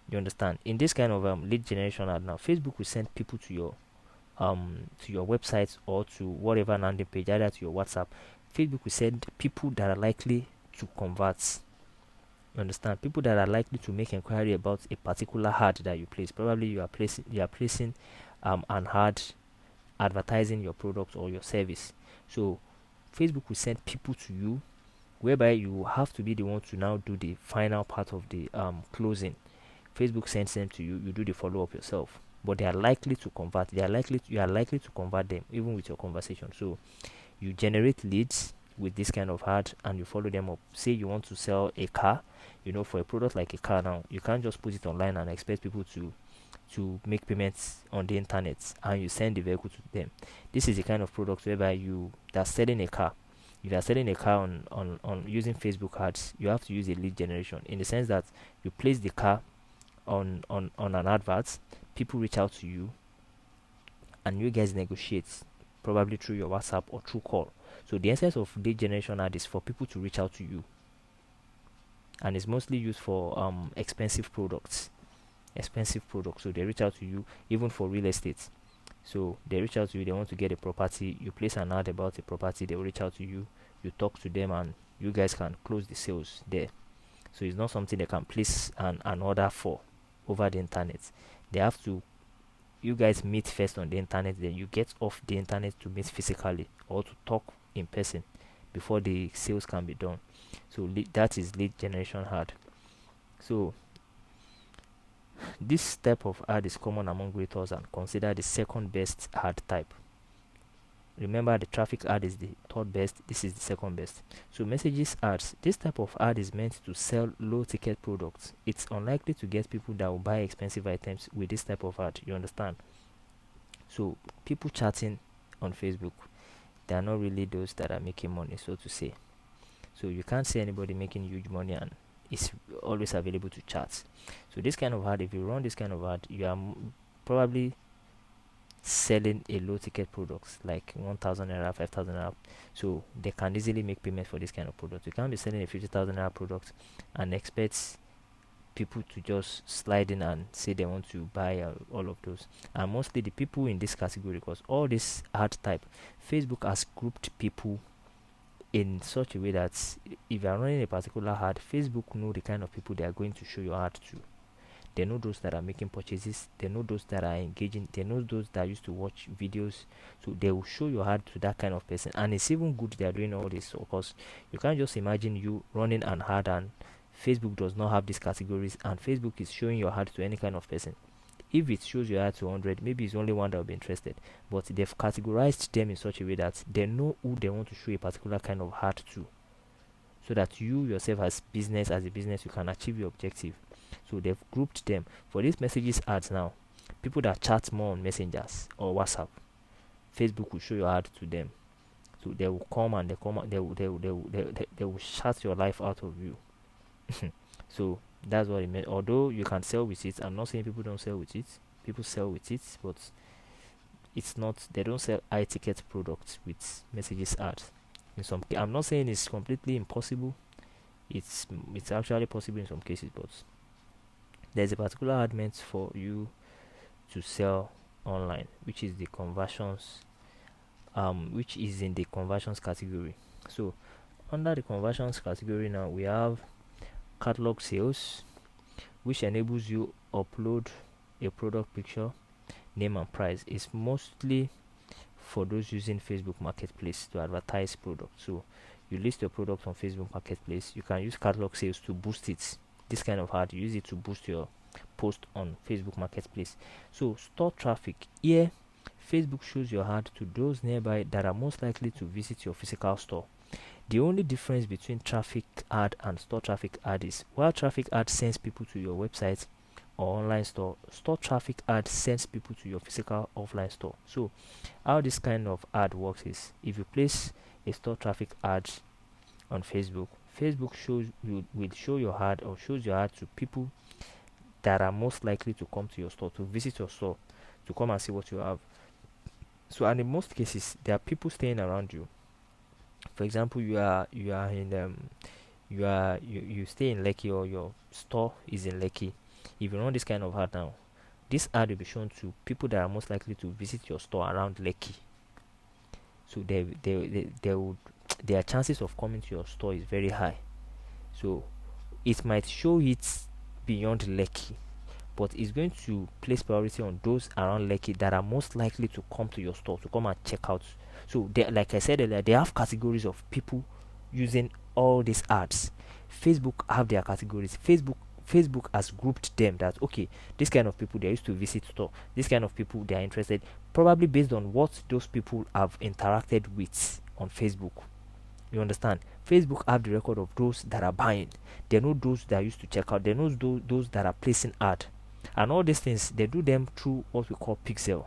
You understand? In this kind of lead generation ad now, Facebook will send people to your website or to whatever landing page, either to your WhatsApp. Facebook will send people that are likely to convert. You understand? People that are likely to make inquiry about a particular ad that you place. Probably you are placing an ad advertising your product or your service. So Facebook will send people to you, whereby you have to be the one to now do the final part of the closing. Facebook sends them to you, you do the follow-up yourself, but they are likely to convert. You are likely to convert them even with your conversation. So you generate leads with this kind of ad and you follow them up. Say you want to sell a car, for a product like a car now, you can't just put it online and expect people to make payments on the internet and you send the vehicle to them. This is the kind of product whereby you are selling a car. If you are selling a car on using Facebook ads, you have to use a lead generation, in the sense that you place the car on an advert, people reach out to you, and you guys negotiate, probably through your WhatsApp or through call. So the essence of lead generation ad is for people to reach out to you, and it's mostly used for expensive products. So they reach out to you, even for real estate. So they reach out to you, they want to get a property, you place an ad about a property, they will reach out to you, you talk to them, and you guys can close the sales there. So it's not something they can place an order for over the internet. They have to, you guys meet first on the internet, then you get off the internet to meet physically or to talk in person before the sales can be done. So that is lead generation ad. So this type of ad is common among realtors and considered the second best ad type. Remember, the traffic ad is the third best, this is the second best. So messages ads, this type of ad is meant to sell low ticket products. It's unlikely to get people that will buy expensive items with this type of ad. You understand? So people chatting on Facebook, they are not really those that are making money, so to say. So you can't see anybody making huge money and is always available to chat. So this kind of ad, if you run this kind of ad, you are probably selling a low ticket products like 1,000 naira, 5,000 naira. So they can easily make payment for this kind of product. You can't be selling a 50,000 naira product and expect people to just slide in and say they want to buy all of those. And mostly the people in this category, because all this ad type, Facebook has grouped people in such a way that if you are running a particular ad, Facebook know the kind of people they are going to show your ad to. They know those that are making purchases, they know those that are engaging, they know those that used to watch videos. So they will show your ad to that kind of person. And it's even good they are doing all this, because you can't just imagine you running an ad and Facebook does not have these categories and Facebook is showing your ad to any kind of person. If it shows your ad to 100, maybe it's only one that will be interested, but they've categorized them in such a way that they know who they want to show a particular kind of ad to, so that you yourself as a business, you can achieve your objective. So they've grouped them. For these messages ads now, people that chat more on messengers or WhatsApp, Facebook will show your ad to them. So they will come and they will shut your life out of you. So that's what it meant. Although you can sell with it, I'm not saying people don't sell with it. People sell with it, but it's not. They don't sell high ticket products with messages ads. I'm not saying it's completely impossible. It's actually possible in some cases, but there's a particular ad meant for you to sell online, which is which is in the conversions category. So Under the conversions category now, we have catalog sales, which enables you upload a product picture, name and price. It's mostly for those using Facebook Marketplace to advertise products. So you list your product on Facebook Marketplace. You can use catalog sales to boost it. This kind of ad, you use it to boost your post on Facebook Marketplace. So store traffic. Here, Facebook shows your ad to those nearby that are most likely to visit your physical store. The only difference between traffic ad and store traffic ad is while traffic ad sends people to your website or online store, store traffic ad sends people to your physical offline store. So how this kind of ad works is if you place a store traffic ad on Facebook, Facebook will show your ad or shows your ad to people that are most likely to come to your store, to visit your store, to come and see what you have. So and in most cases there are people staying around you. For example, you are in you stay in Lekki or your store is in Lekki. If you run this kind of ad now, this ad will be shown to people that are most likely to visit your store around Lekki. So they would their chances of coming to your store is very high. So it might show it beyond Lekki, but it's going to place priority on those around Lekki that are most likely to come to your store to come and check out. So they, like I said earlier, they have categories of people using all these ads. Facebook have their categories. Facebook has grouped them that okay, this kind of people they used to visit store, this kind of people they are interested, probably based on what those people have interacted with on Facebook. You understand? Facebook have the record of those that are buying. They know those that used to check out. They know those that are placing ad, and all these things they do them through what we call pixel.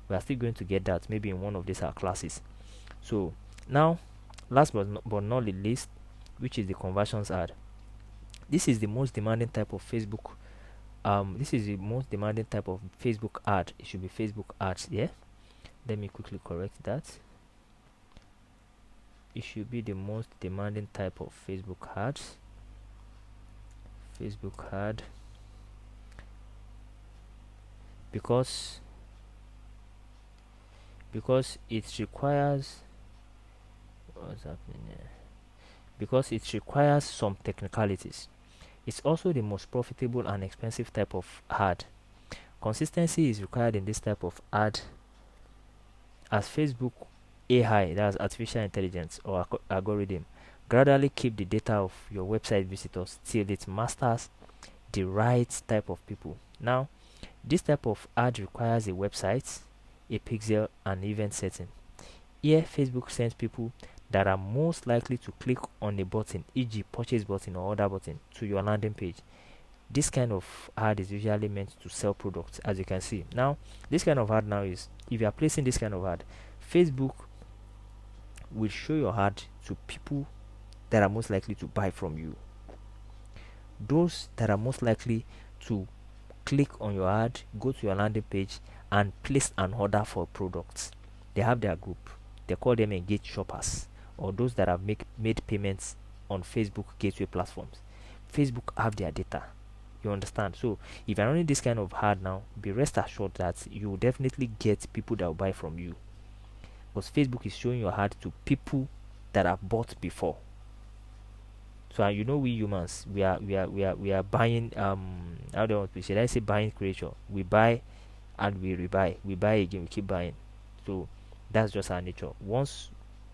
We are still going to get that maybe in one of these classes. So now, last but not the least, which is the conversions ad. This is the most demanding type of Facebook. This is the most demanding type of Facebook ad. It should be Facebook ads. Yeah. Let me quickly correct that. It should be the most demanding type of Facebook ads. Facebook ad, because it requires what's happening here? Because it requires some technicalities. It's also the most profitable and expensive type of ad. Consistency is required in this type of ad, as Facebook AI, that's artificial intelligence or algorithm, gradually keep the data of your website visitors till it masters the right type of people. Now, this type of ad requires a website, a pixel, and event setting. Here, Facebook sends people that are most likely to click on a button, e.g., purchase button or order button, to your landing page. This kind of ad is usually meant to sell products, as you can see. Now, this kind of ad now is if you are placing this kind of ad, Facebook will show your ad to people that are most likely to buy from you. Those that are most likely to click on your ad, go to your landing page, and place an order for products. They have their group. They call them engaged shoppers, or those that have made payments on Facebook gateway platforms. Facebook have their data. You understand? So if you're running this kind of ad now, be rest assured that you will definitely get people that will buy from you, because Facebook is showing your ad to people that have bought before. So you know, we humans, we are buying how do I want to, should I say, buying creature. We buy and we rebuy. We buy again, we keep buying. So that's just our nature. Once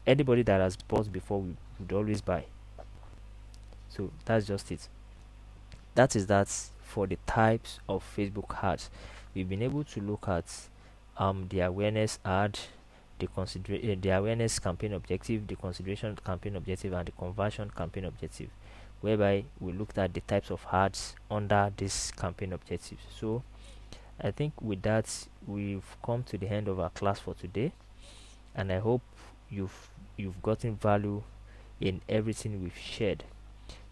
anybody that has bought before, we would always buy. So that's just it. That is that for the types of Facebook ads. We've been able to look at the awareness ad, the awareness campaign objective, the consideration campaign objective, and the conversion campaign objective, whereby we looked at the types of ads under this campaign objective. So I think with that we've come to the end of our class for today, and I hope you've gotten value in everything we've shared.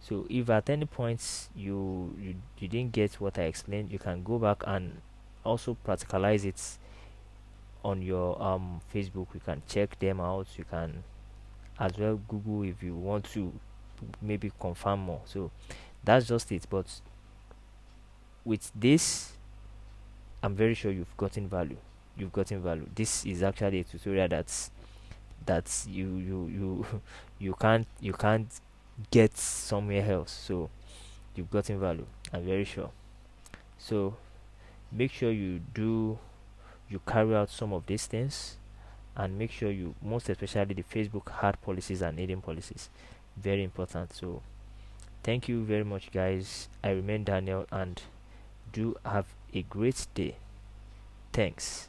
So if at any points you didn't get what I explained, you can go back and also practicalize it on your Facebook. You can check them out. You can as well Google if you want to maybe confirm more. So that's just it. But with this, I'm very sure you've gotten value. This is actually a tutorial that's that you can't get somewhere else. So you've gotten value, I'm very sure. So make sure you carry out some of these things, and make sure you, most especially the Facebook hard policies and hidden policies, very important. So thank you very much, guys. I remain Daniel, and do have a great day. Thanks.